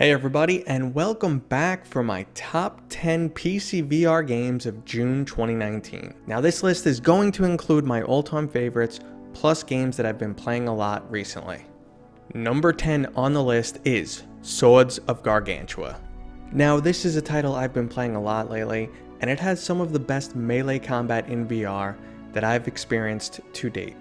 Hey everybody, and welcome back for my top 10 PCVR games of June 2019. Now this list is going to include my all-time favorites, plus games that I've been playing a lot recently. Number 10 on the list is Swords of Gargantua. Now this is a title I've been playing a lot lately, and it has some of the best melee combat in VR that I've experienced to date.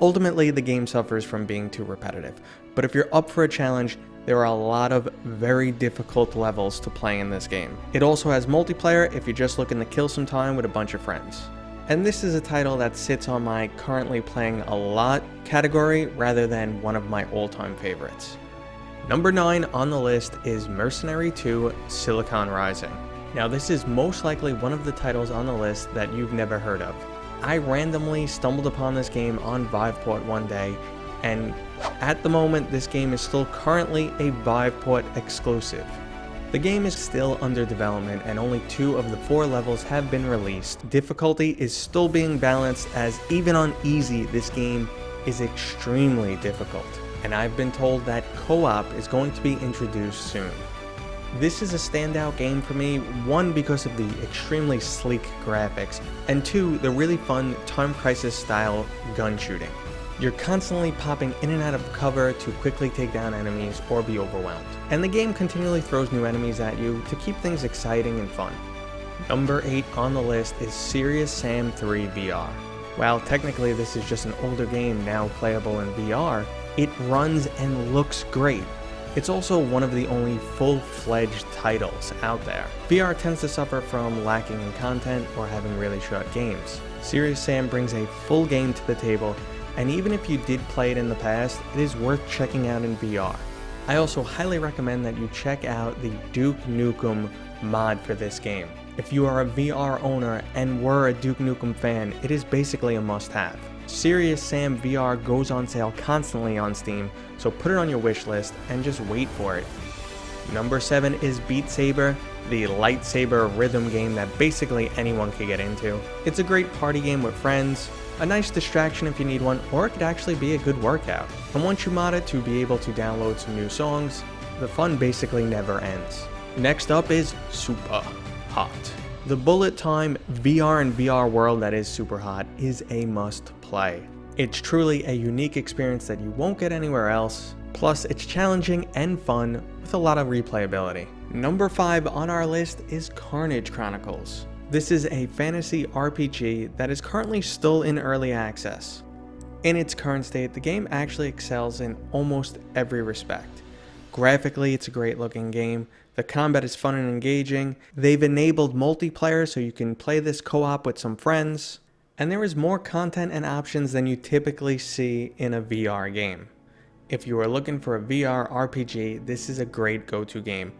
Ultimately, the game suffers from being too repetitive, but if you're up for a challenge, there are a lot of very difficult levels to play in this game. It also has multiplayer if you're just looking to kill some time with a bunch of friends. And this is a title that sits on my currently playing a lot category rather than one of my all-time favorites. Number 9 on the list is Mercenary 2 Silicon Rising. Now this is most likely one of the titles on the list that you've never heard of. I randomly stumbled upon this game on Viveport one day, and at the moment this game is still currently a Viveport exclusive. The game is still under development and only 2 of the 4 levels have been released. Difficulty is still being balanced, as even on easy this game is extremely difficult, and I've been told that co-op is going to be introduced soon. This is a standout game for me, 1 because of the extremely sleek graphics, and 2 the really fun Time Crisis style gun shooting. You're constantly popping in and out of cover to quickly take down enemies or be overwhelmed, and the game continually throws new enemies at you to keep things exciting and fun. Number 8 on the list is Serious Sam 3 VR. While technically this is just an older game now playable in VR, it runs and looks great. It's also one of the only full-fledged titles out there. VR tends to suffer from lacking in content or having really short games. Serious Sam brings a full game to the table, and even if you did play it in the past, it is worth checking out in VR. I also highly recommend that you check out the Duke Nukem mod for this game. If you are a VR owner and were a Duke Nukem fan, it is basically a must-have. Serious Sam VR goes on sale constantly on Steam, so put it on your wish list and just wait for it. Number 7 is Beat Saber, the lightsaber rhythm game that basically anyone could get into. It's a great party game with friends, a nice distraction if you need one, or it could actually be a good workout. And once you mod it to be able to download some new songs, the fun basically never ends. Next up is Super Hot. The bullet time VR and VR world that is Super Hot is a must play. It's truly a unique experience that you won't get anywhere else, plus it's challenging and fun with a lot of replayability. Number 5 on our list is Karnage Chronicles. This is a fantasy RPG that is currently still in early access. In its current state, the game actually excels in almost every respect. Graphically, it's a great looking game. The combat is fun and engaging. They've enabled multiplayer so you can play this co-op with some friends. And there is more content and options than you typically see in a VR game. If you are looking for a VR RPG, this is a great go-to game.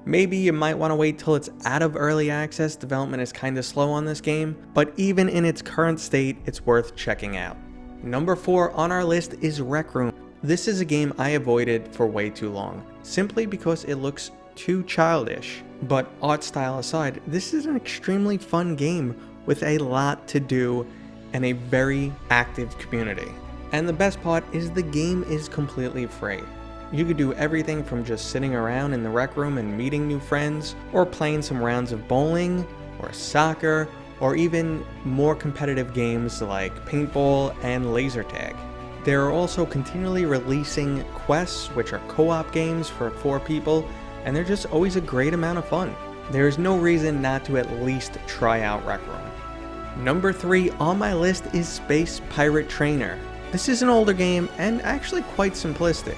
Maybe you might want to wait till it's out of early access. Development is kinda slow on this game, but even in its current state, it's worth checking out. Number 4 on our list is Rec Room. This is a game I avoided for way too long, simply because it looks too childish. But art style aside, this is an extremely fun game with a lot to do and a very active community. And the best part is the game is completely free. You could do everything from just sitting around in the rec room and meeting new friends, or playing some rounds of bowling, or soccer, or even more competitive games like paintball and laser tag. They are also continually releasing quests, which are co-op games for 4 people, and they're just always a great amount of fun. There is no reason not to at least try out Rec Room. Number 3 on my list is Space Pirate Trainer. This is an older game and actually quite simplistic,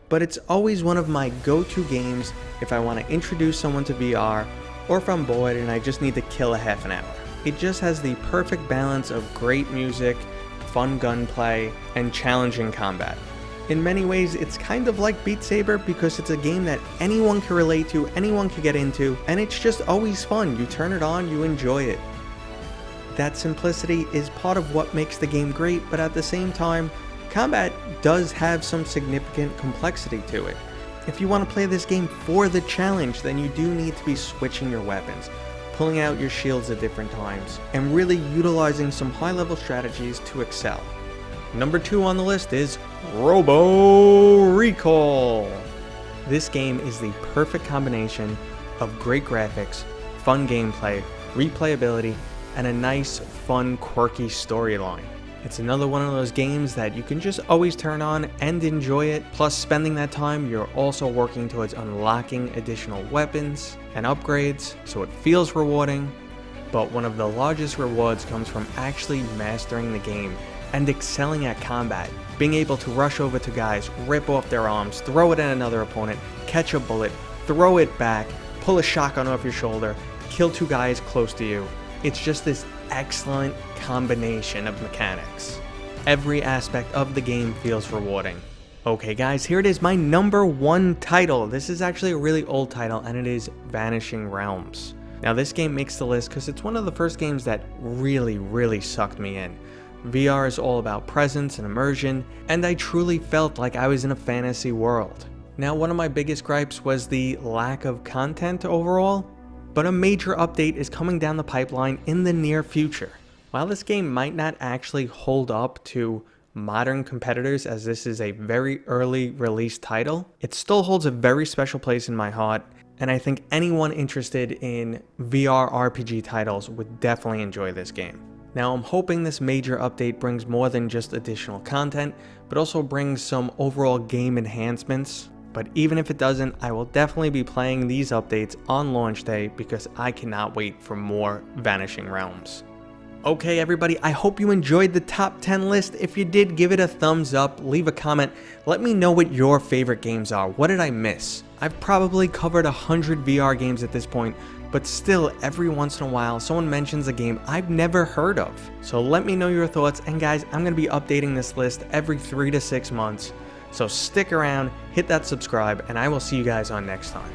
but it's always one of my go-to games if I want to introduce someone to VR, or if I'm bored and I just need to kill a half an hour. It just has the perfect balance of great music, fun gunplay, and challenging combat. In many ways, it's kind of like Beat Saber because it's a game that anyone can relate to, anyone can get into, and it's just always fun. You turn it on, you enjoy it. That simplicity is part of what makes the game great, but at the same time, combat does have some significant complexity to it. If you want to play this game for the challenge, then you do need to be switching your weapons, pulling out your shields at different times, and really utilizing some high-level strategies to excel. Number 2 on the list is Robo Recall. This game is the perfect combination of great graphics, fun gameplay, replayability, and a nice, fun, quirky storyline. It's another one of those games that you can just always turn on and enjoy it, plus spending that time you're also working towards unlocking additional weapons and upgrades, so it feels rewarding. But one of the largest rewards comes from actually mastering the game and excelling at combat, being able to rush over to guys, rip off their arms, throw it at another opponent, catch a bullet, throw it back, pull a shotgun off your shoulder, kill two guys close to you. It's just this excellent combination of mechanics. Every aspect of the game feels rewarding. Okay guys, here it is, my number 1 title. This is actually a really old title, and it is Vanishing Realms. Now this game makes the list because it's one of the first games that really sucked me in. VR is all about presence and immersion, and I truly felt like I was in a fantasy world. Now one of my biggest gripes was the lack of content overall, but a major update is coming down the pipeline in the near future. While this game might not actually hold up to modern competitors, as this is a very early release title, it still holds a very special place in my heart, and I think anyone interested in VR RPG titles would definitely enjoy this game. Now I'm hoping this major update brings more than just additional content, but also brings some overall game enhancements. But even if it doesn't, I will definitely be playing these updates on launch day because I cannot wait for more Vanishing Realms. Okay everybody, I hope you enjoyed the top 10 list. If you did, give it a thumbs up, leave a comment, let me know what your favorite games are. What did I miss? I've probably covered 100 VR games at this point, but still every once in a while someone mentions a game I've never heard of. So let me know your thoughts, and guys, I'm going to be updating this list every 3 to 6 months. So stick around, hit that subscribe, and I will see you guys on next time.